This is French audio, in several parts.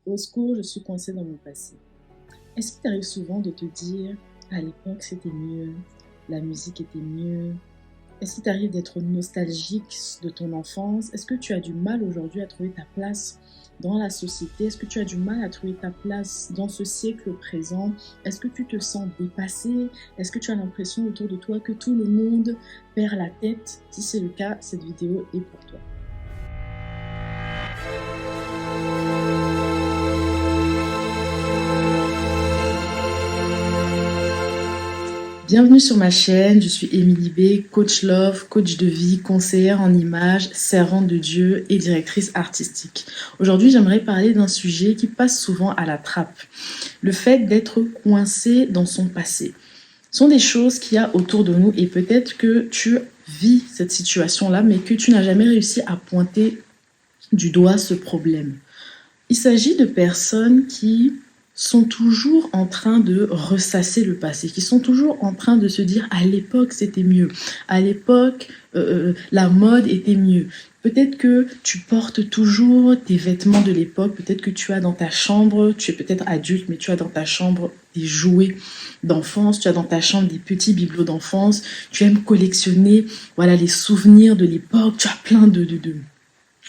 Au secours, je suis coincée dans mon passé. Est-ce qu'il t'arrive souvent de te dire, à l'époque c'était mieux, la musique était mieux? Est-ce qu'il t'arrive d'être nostalgique de ton enfance? Est-ce que tu as du mal aujourd'hui à trouver ta place dans la société? Est-ce que tu as du mal à trouver ta place dans ce siècle présent? Est-ce que tu te sens dépassé? Est-ce que tu as l'impression autour de toi que tout le monde perd la tête? Si c'est le cas, cette vidéo est pour toi. Bienvenue sur ma chaîne, je suis Émilie B, coach love, coach de vie, conseillère en images, servante de Dieu et directrice artistique. Aujourd'hui, j'aimerais parler d'un sujet qui passe souvent à la trappe. Le fait d'être coincé dans son passé. Ce sont des choses qu'il y a autour de nous et peut-être que tu vis cette situation-là, mais que tu n'as jamais réussi à pointer du doigt ce problème. Il s'agit de personnes qui sont toujours en train de ressasser le passé, qui sont toujours en train de se dire à l'époque c'était mieux, à l'époque la mode était mieux. Peut-être que tu portes toujours tes vêtements de l'époque, peut-être que tu as dans ta chambre, tu es peut-être adulte, mais tu as dans ta chambre des jouets d'enfance, tu as dans ta chambre des petits bibelots d'enfance, tu aimes collectionner voilà, les souvenirs de l'époque, tu as plein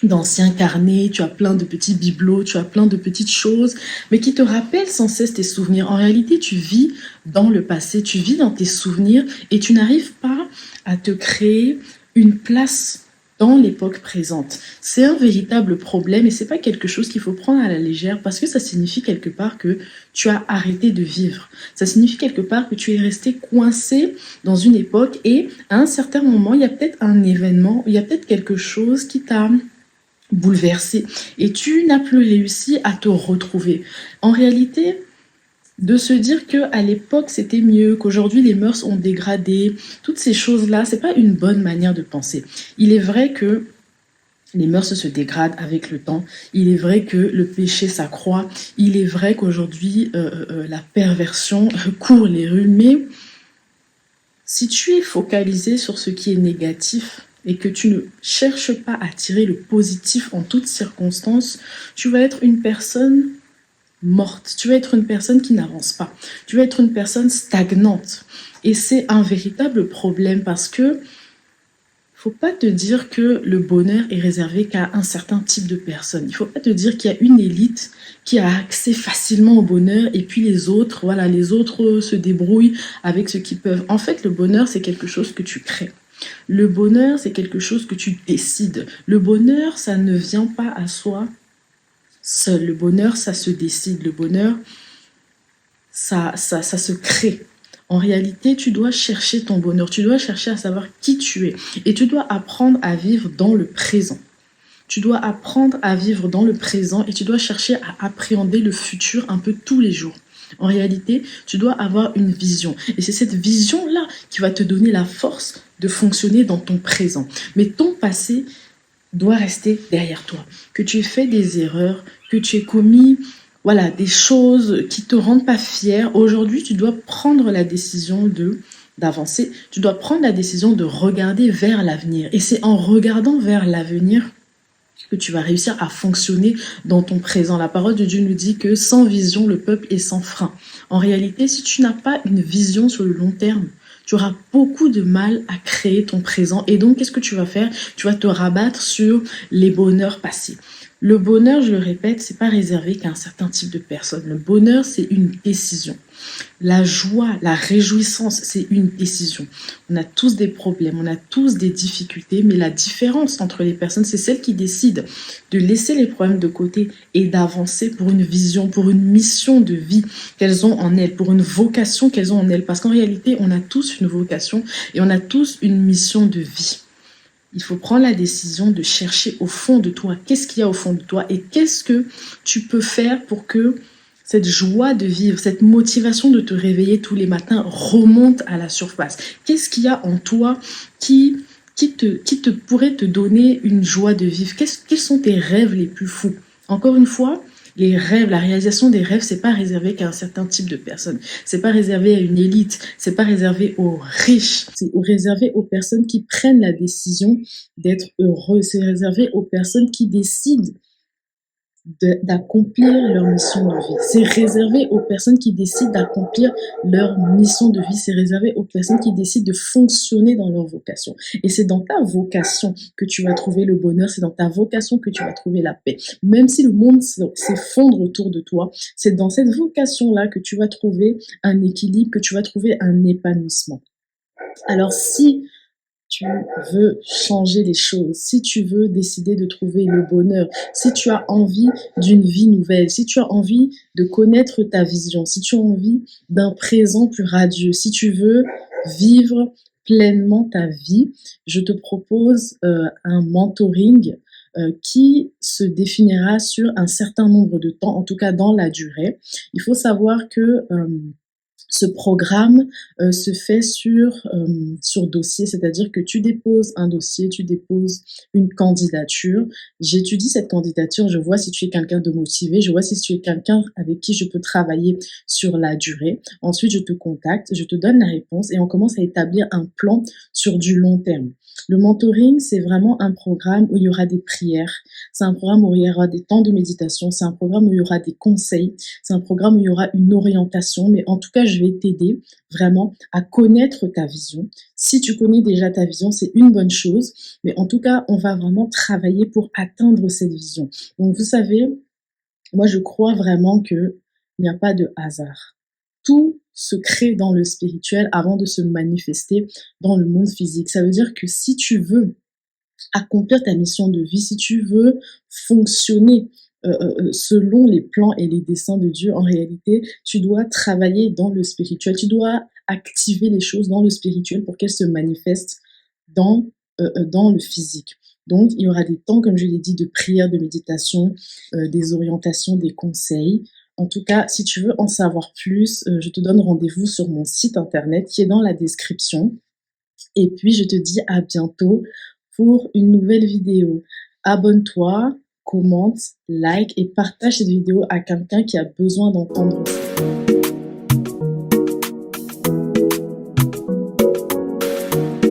d'anciens carnets, tu as plein de petits bibelots, tu as plein de petites choses, mais qui te rappellent sans cesse tes souvenirs. En réalité, tu vis dans le passé, tu vis dans tes souvenirs et tu n'arrives pas à te créer une place dans l'époque présente. C'est un véritable problème et c'est pas quelque chose qu'il faut prendre à la légère parce que ça signifie quelque part que tu as arrêté de vivre. Ça signifie quelque part que tu es resté coincé dans une époque et à un certain moment, il y a peut-être un événement, il y a peut-être quelque chose qui t'a bouleversé et tu n'as plus réussi à te retrouver. En réalité, de se dire que à l'époque c'était mieux, qu'aujourd'hui les mœurs ont dégradé, toutes ces choses-là, c'est pas une bonne manière de penser. Il est vrai que les mœurs se dégradent avec le temps. Il est vrai que le péché s'accroît. Il est vrai qu'aujourd'hui la perversion court les rues. Mais si tu es focalisé sur ce qui est négatif, et que tu ne cherches pas à tirer le positif en toutes circonstances, tu vas être une personne morte. Tu vas être une personne qui n'avance pas. Tu vas être une personne stagnante. Et c'est un véritable problème parce que faut pas te dire que le bonheur est réservé qu'à un certain type de personnes. Il faut pas te dire qu'il y a une élite qui a accès facilement au bonheur et puis les autres, voilà, les autres se débrouillent avec ce qu'ils peuvent. En fait, le bonheur, c'est quelque chose que tu crées. Le bonheur, c'est quelque chose que tu décides. Le bonheur, ça ne vient pas à soi seul. Le bonheur, ça se décide. Le bonheur, ça se crée. En réalité, tu dois chercher ton bonheur. Tu dois chercher à savoir qui tu es. Et tu dois apprendre à vivre dans le présent. Tu dois apprendre à vivre dans le présent et tu dois chercher à appréhender le futur un peu tous les jours. En réalité, tu dois avoir une vision. Et c'est cette vision-là qui va te donner la force de fonctionner dans ton présent. Mais ton passé doit rester derrière toi. Que tu aies fait des erreurs, que tu aies commis voilà, des choses qui ne te rendent pas fier. Aujourd'hui, tu dois prendre la décision d'avancer. Tu dois prendre la décision de regarder vers l'avenir. Et c'est en regardant vers l'avenir que tu vas réussir à fonctionner dans ton présent. La parole de Dieu nous dit que sans vision, le peuple est sans frein. En réalité, si tu n'as pas une vision sur le long terme, tu auras beaucoup de mal à créer ton présent. Et donc, qu'est-ce que tu vas faire? Tu vas te rabattre sur les bonheurs passés. Le bonheur, je le répète, c'est pas réservé qu'à un certain type de personne. Le bonheur, c'est une décision. La joie, la réjouissance, c'est une décision. On a tous des problèmes, on a tous des difficultés, mais la différence entre les personnes, c'est celle qui décide de laisser les problèmes de côté et d'avancer pour une vision, pour une mission de vie qu'elles ont en elles, pour une vocation qu'elles ont en elles. Parce qu'en réalité, on a tous une vocation et on a tous une mission de vie. Il faut prendre la décision de chercher au fond de toi, qu'est-ce qu'il y a au fond de toi et qu'est-ce que tu peux faire pour que cette joie de vivre, cette motivation de te réveiller tous les matins remonte à la surface. Qu'est-ce qu'il y a en toi qui te pourrait te donner une joie de vivre? Quels sont tes rêves les plus fous? Encore une fois, les rêves, la réalisation des rêves, c'est pas réservé qu'à un certain type de personnes. C'est pas réservé à une élite. C'est pas réservé aux riches. C'est réservé aux personnes qui prennent la décision d'être heureux. C'est réservé aux personnes qui décident d'accomplir leur mission de vie. C'est réservé aux personnes qui décident d'accomplir leur mission de vie. C'est réservé aux personnes qui décident de fonctionner dans leur vocation. Et c'est dans ta vocation que tu vas trouver le bonheur. C'est dans ta vocation que tu vas trouver la paix. Même si le monde s'effondre autour de toi, c'est dans cette vocation-là que tu vas trouver un équilibre, que tu vas trouver un épanouissement. Alors si tu veux changer les choses, si tu veux décider de trouver le bonheur, si tu as envie d'une vie nouvelle, si tu as envie de connaître ta vision, si tu as envie d'un présent plus radieux, si tu veux vivre pleinement ta vie, je te propose un mentoring qui se définira sur un certain nombre de temps, en tout cas dans la durée. Il faut savoir que ce programme se fait sur dossier, c'est-à-dire que tu déposes un dossier, tu déposes une candidature. J'étudie cette candidature, je vois si tu es quelqu'un de motivé, je vois si tu es quelqu'un avec qui je peux travailler sur la durée. Ensuite, je te contacte, je te donne la réponse et on commence à établir un plan sur du long terme. Le mentoring, c'est vraiment un programme où il y aura des prières, c'est un programme où il y aura des temps de méditation, c'est un programme où il y aura des conseils, c'est un programme où il y aura une orientation, mais en tout cas, je vais t'aider vraiment à connaître ta vision. Si tu connais déjà ta vision, c'est une bonne chose, mais en tout cas, on va vraiment travailler pour atteindre cette vision. Donc, vous savez, moi, je crois vraiment qu'il n'y a pas de hasard. Tout se crée dans le spirituel avant de se manifester dans le monde physique. Ça veut dire que si tu veux accomplir ta mission de vie, si tu veux fonctionner selon les plans et les desseins de Dieu, en réalité, tu dois travailler dans le spirituel, tu dois activer les choses dans le spirituel pour qu'elles se manifestent dans le physique. Donc, il y aura des temps, comme je l'ai dit, de prière, de méditation, des orientations, des conseils. En tout cas, si tu veux en savoir plus, je te donne rendez-vous sur mon site internet qui est dans la description. Et puis, je te dis à bientôt pour une nouvelle vidéo. Abonne-toi, commente, like et partage cette vidéo à quelqu'un qui a besoin d'entendre ça.